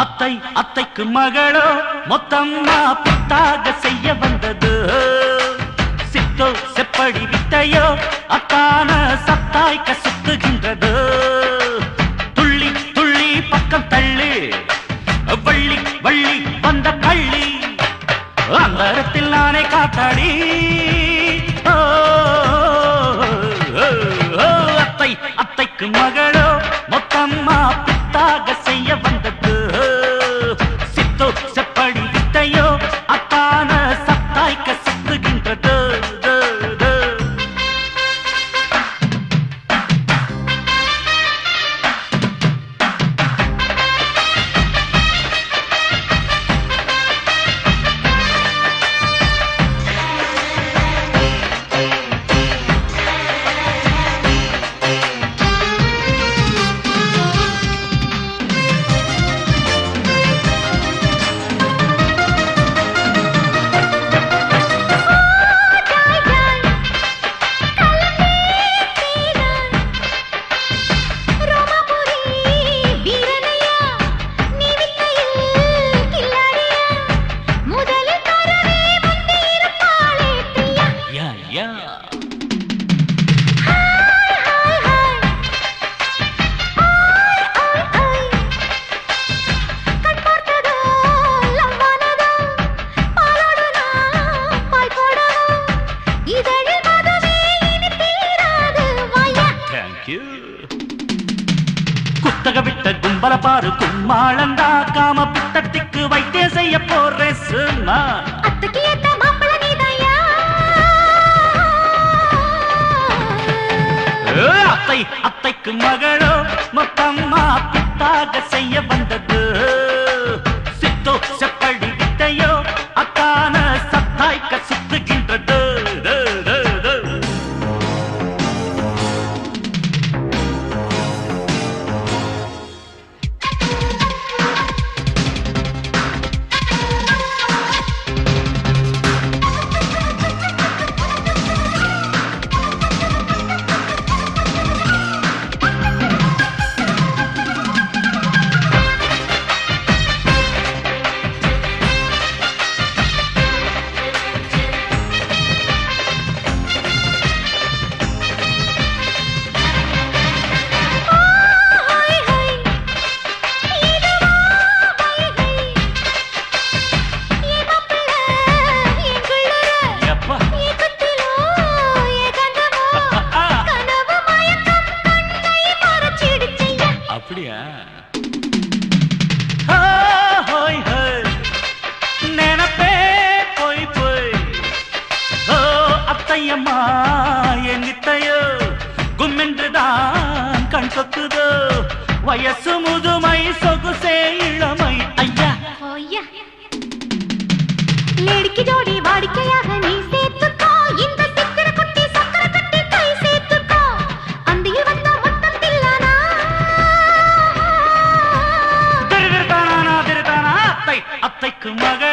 அத்தை அத்தைக்கு மகளோ மொத்தம்மா பித்தாக செய்ய வந்தது சித்தோ செப்படி வித்தையோ அத்தான சத்தாய்க்க சுத்துகின்றது துள்ளி துள்ளி பக்கம் தள்ளி வள்ளி வள்ளி வந்த கள்ளி அந்தரத்தில் நானே காத்தாடி அத்தை அத்தைக்கு மகளோ மொத்தம்மா பித்தாக செய்ய வந்தது சித்தோ செப்படி வித்தையோ அத்தான சத்தாய்க்க சுத்துகின்றது குத்தக விட்ட கும்பல பாரு கும்மாளந்தா காம பித்தத்திக்கு வைத்திய செய்ய போறேன் சும்மா அத்தைக்கு ஏத்த மாப்பிள நீதாயா அத்தை அத்தைக்கு மகளோ மொத்தம்மா பித்தாக செய்ய வந்தது சித்தோ செப்படி வித்தையோ அத்தான சத்தாய்க்க சுத்துகின்றது அப்படியா நினைப்பே போய் போய் அத்தையம்மா என் நித்தையோ கும்மென்றுதான் கண் சொக்குதோ வயசு முதுமை சொகுசே இளமை ஐயா லேடிக்கு ஜோடி வாடிக்கையாக நீ சேர்த்துக்கோ இந்த சித்திர குட்டி சக்கர கட்டி கை சேர்த்துக்கோ அந்தியில் வந்த மொத்தம் தில்லானா திருத்தானா திருத்தானா அத்தை அத்தைக்கு மகள்